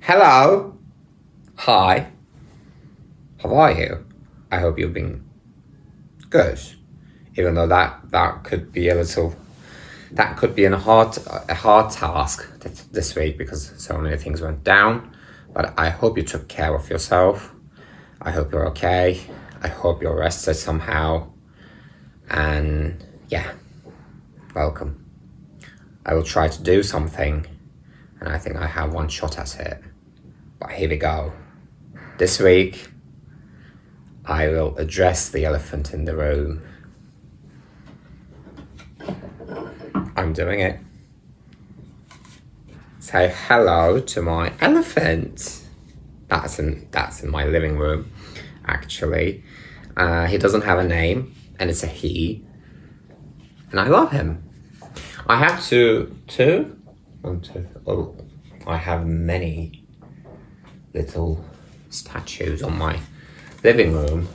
Hello. Hi. How are you? I hope you've been good. Even though that could be a hard task this week because so many things went down. But I hope you took care of yourself. I hope you're okay. I hope you're rested somehow. And yeah, welcome. I will try to do something, and I think I have one shot at it. But here we go. This week, I will address the elephant in the room. I'm doing it. Say hello to my elephant. That's in my living room, actually. He doesn't have a name, and it's a he. And I love him. I have I have many little statues on my living room,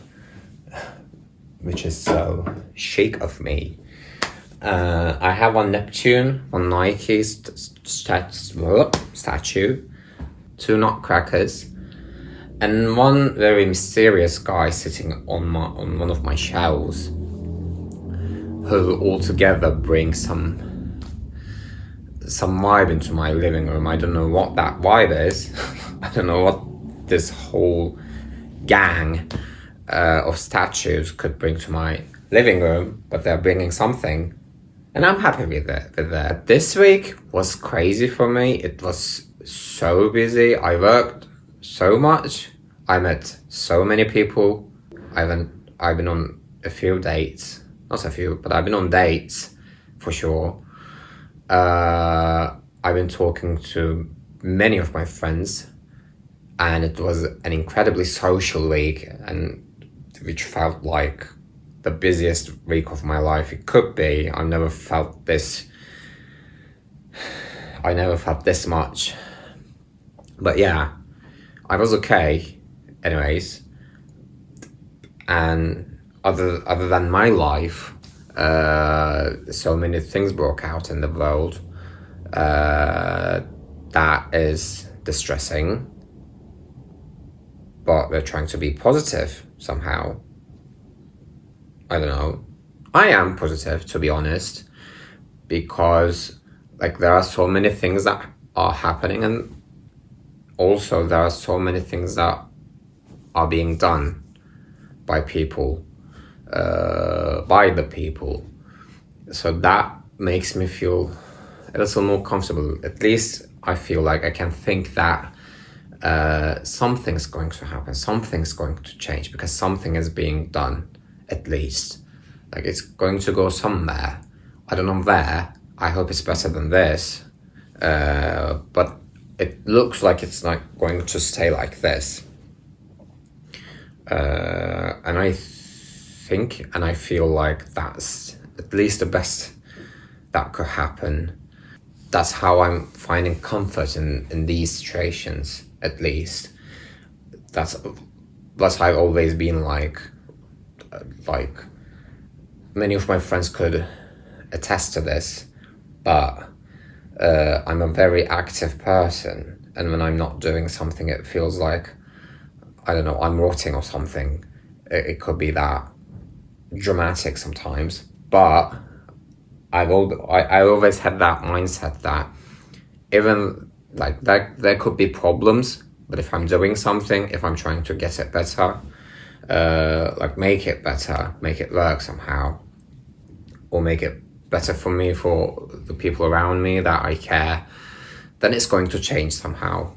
which is so chic of me. I have one Neptune, one Nike statue, two nutcrackers, and one very mysterious guy sitting on one of my shelves, who altogether brings some vibe into my living room. I don't know what that vibe is. I don't know what this whole gang of statues could bring to my living room, but they're bringing something, and I'm happy with that. This week was crazy for me. It was so busy. I worked so much. I met so many people. I've been on a few dates, not a few, but I've been on dates for sure. I've been talking to many of my friends, and it was an incredibly social week, and which felt like the busiest week of my life it could be. I never felt this much. But yeah, I was okay anyways. And other than my life, so many things broke out in the world. That is distressing. But we're trying to be positive somehow. I don't know. I am positive, to be honest, because there are so many things that are happening, and also there are so many things that are being done by people, by the people. So that makes me feel a little more comfortable. At least I feel like I can think that something's going to happen, something's going to change, because something is being done, at least. It's going to go somewhere. I don't know where. I hope it's better than this. But it looks like it's not going to stay like this. And I think and I feel like that's at least the best that could happen. That's how I'm finding comfort in these situations, at least. That's I've always been like many of my friends could attest to this, but I'm a very active person, and when I'm not doing something, it feels like, I don't know, I'm rotting or something. It could be that dramatic sometimes, but I always had that mindset that even there could be problems, but if I'm doing something, if I'm trying to get it better, make it better, make it work somehow, or make it better for me, for the people around me that I care, then it's going to change somehow.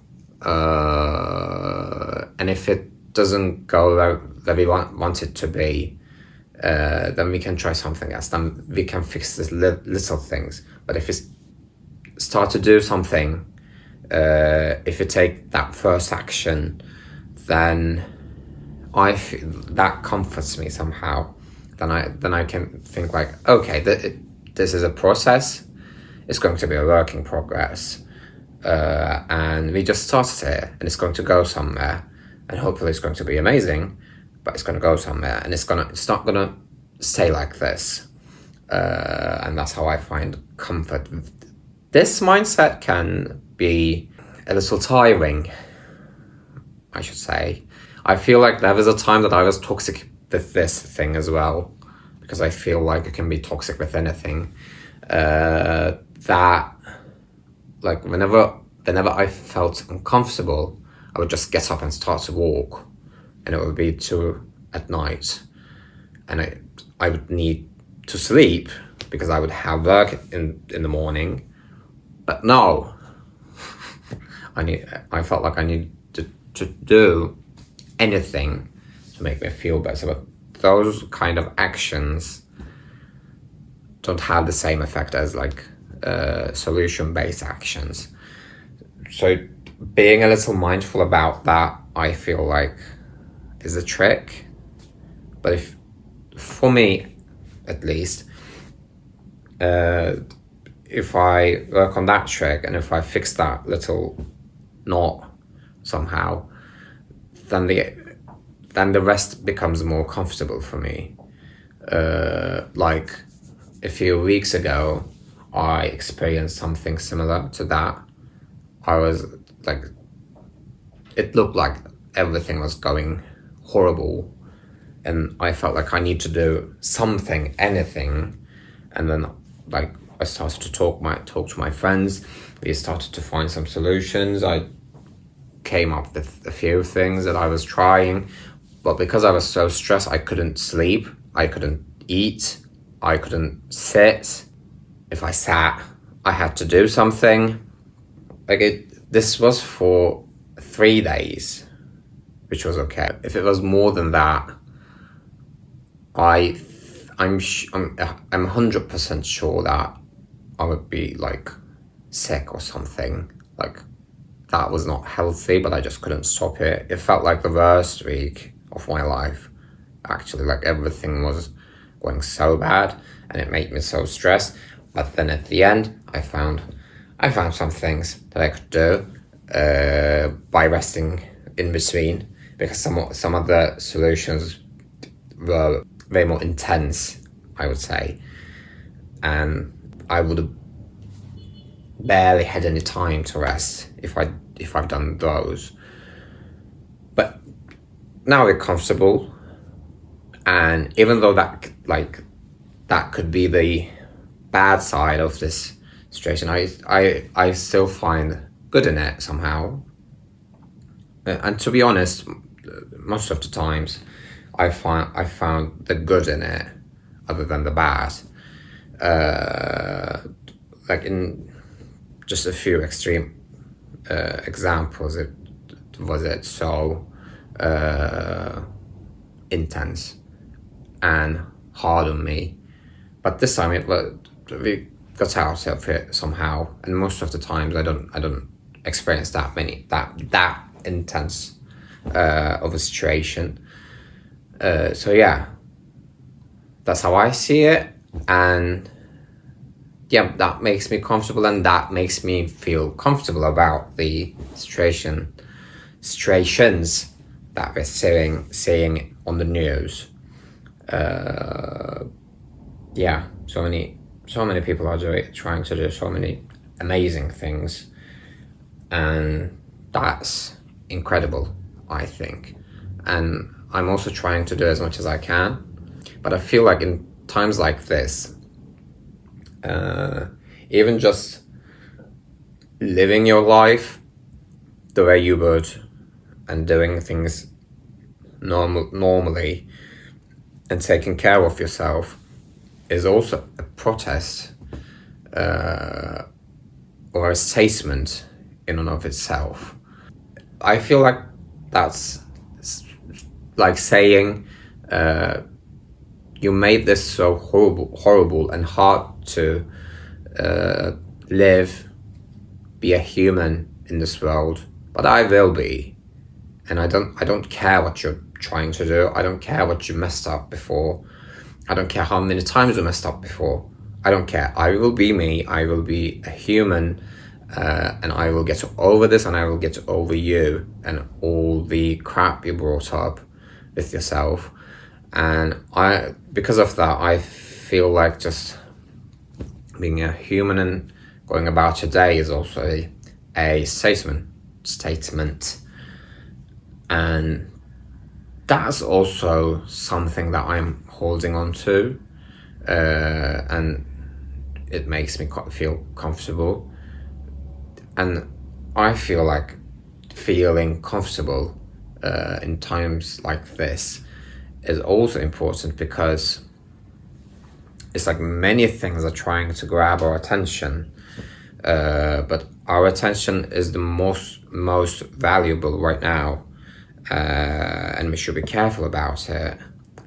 And if it doesn't go where we want it to be, then we can try something else. Then we can fix these little things. But if we start to do something, if you take that first action, then I feel that comforts me somehow. Then I can think okay, this is a process. It's going to be a work in progress, and we just started it, and it's going to go somewhere, and hopefully it's going to be amazing. But it's going to go somewhere, and it's not gonna stay like this. And that's how I find comfort. This mindset can be a little tiring, I should say. I feel like there was a time that I was toxic with this thing as well, because I feel like it can be toxic with anything. That, like, whenever I felt uncomfortable, I would just get up and start to walk, and it would be 2 at night, and I would need to sleep because I would have work in the morning. But no, I felt like I needed to do anything to make me feel better. But those kind of actions don't have the same effect as like solution-based actions. So being a little mindful about that, I feel like, is a trick. But for me, at least, if I work on that trick and if I fix that little knot somehow, then the rest becomes more comfortable for me. Like a few weeks ago, I experienced something similar to that. I was like, it looked like everything was going horrible, and I felt like I need to do something, anything. And then, like, I started to talk to my friends. We started to find some solutions. I came up with a few things that I was trying, but because I was so stressed, I couldn't sleep, I couldn't eat, I couldn't sit. If I sat, I had to do something. This was for 3 days, which was okay. If it was more than that, I'm 100% sure that I would be like sick or something. Like, that was not healthy, but I just couldn't stop it. It felt like the worst week of my life. Actually, like, everything was going so bad and it made me so stressed. But then at the end, I found some things that I could do by resting in between, because some of the solutions were way more intense, I would say, and I would have barely had any time to rest if I've done those. But now we're comfortable, and even though that could be the bad side of this situation, I still find good in it somehow. And to be honest, most of the times I found the good in it other than the bad. Like, in just a few extreme examples, it was so intense and hard on me. But this time we got out of it somehow, and most of the times I don't experience that intense of a situation. So yeah, that's how I see it, and yeah, that makes me comfortable, and that makes me feel comfortable about the situations that we're seeing on the news. Yeah, so many people are trying to do so many amazing things, and that's incredible, I think. And I'm also trying to do as much as I can, but I feel like in times like this, even just living your life the way you would and doing things normally and taking care of yourself is also a protest or a statement in and of itself. I feel like that's like saying, you made this so horrible and hard to live, be a human in this world, but I will be, and I don't care what you're trying to do. I don't care what you messed up before. I don't care how many times you messed up before. I don't care. I will be me. I will be a human, and I will get over this, and I will get over you and all the crap you brought up with yourself. And because of that, I feel like just being a human and going about your day is also a statement statement. And that's also something that I'm holding on to, and it makes me feel comfortable. And I feel like feeling comfortable in times like this is also important, because it's like many things are trying to grab our attention, but our attention is the most valuable right now, and we should be careful about it.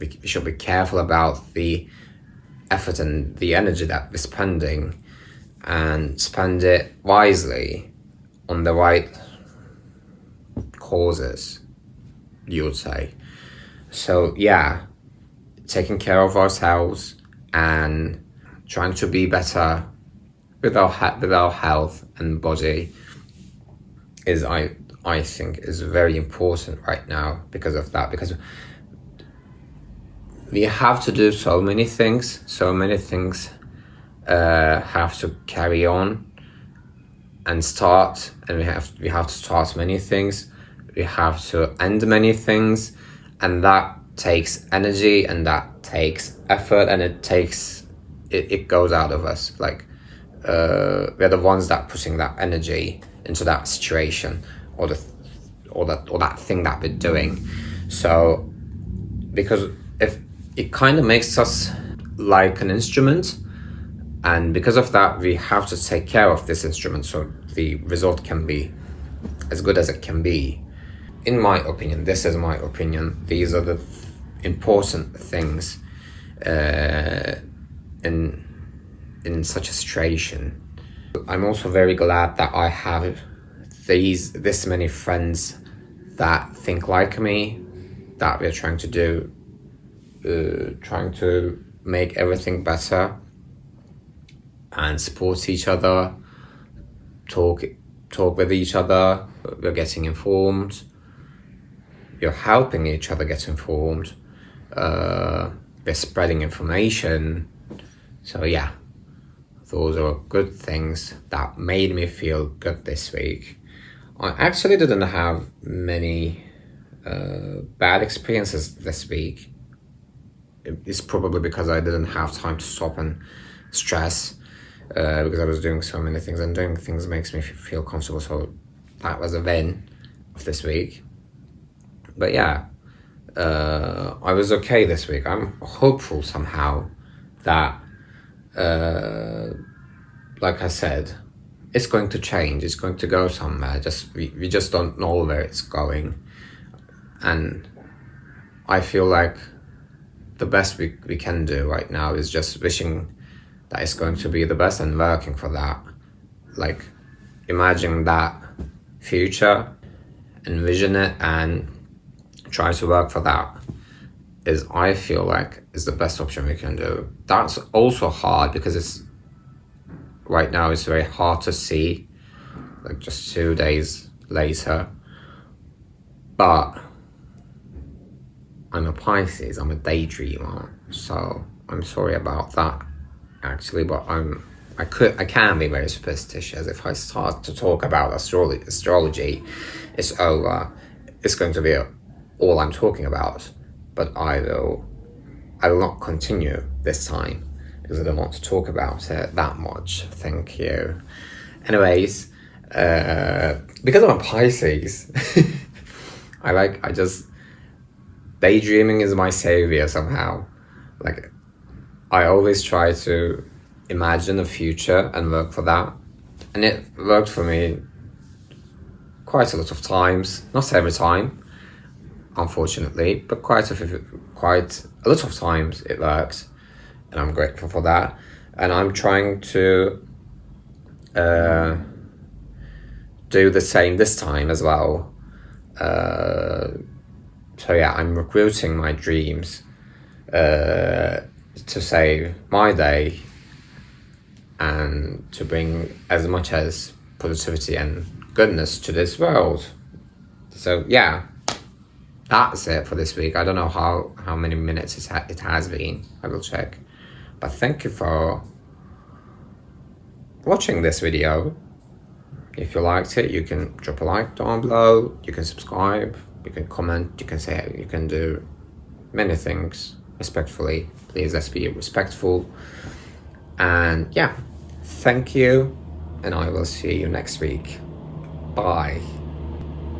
We should be careful about the effort and the energy that we're spending, and spend it wisely on the right causes, you would say. So yeah, taking care of ourselves and trying to be better with our health and body is, I think, is very important right now because of that. Because we have to do so many things have to carry on and start, and we have to start many things, we have to end many things, and that takes energy, and that takes effort, and it goes out of us. Like we're the ones that putting that energy into that situation, or that thing that we're doing. So because if it kind of makes us like an instrument, and because of that we have to take care of this instrument so the result can be as good as it can be. In my opinion, this is my opinion, these are the important things in such a situation. I'm also very glad that I have this many friends that think like me, that we're trying to make everything better and support each other, talk with each other. We're getting informed, we're helping each other get informed, we're spreading information. So yeah, those are good things that made me feel good this week. I actually didn't have many bad experiences this week. It's probably because I didn't have time to stop and stress, because I was doing so many things, and doing things makes me feel comfortable. So that was a win of this week. But yeah, I was okay this week. I'm hopeful somehow that, like I said, it's going to change. It's going to go somewhere. We just don't know where it's going, and I feel like the best we can do right now is just wishing that it's going to be the best and working for that. Like, imagine that future, envision it, and try to work for that I feel like is the best option we can do. That's also hard because right now it's very hard to see, like just 2 days later. But I'm a Pisces, I'm a daydreamer, so I'm sorry about that actually, but I can be very superstitious. If I start to talk about astrology, it's over. It's going to be all I'm talking about, but I will not continue this time because I don't want to talk about it that much. Thank you. Anyways, because I'm a Pisces, daydreaming is my savior somehow. Like, I always try to imagine a future and work for that, and it worked for me quite a lot of times. Not every time, unfortunately, but quite a lot of times it works, and I'm grateful for that. And I'm trying to do the same this time as well. So yeah, I'm recruiting my dreams to save my day and to bring as much as positivity and goodness to this world. So yeah, that's it for this week. I don't know how many minutes it has been. I will check. But thank you for watching this video. If you liked it, you can drop a like down below, you can subscribe, you can comment, you can say, you can do many things respectfully. Please, let's be respectful. And yeah, thank you, and I will see you next week. Bye.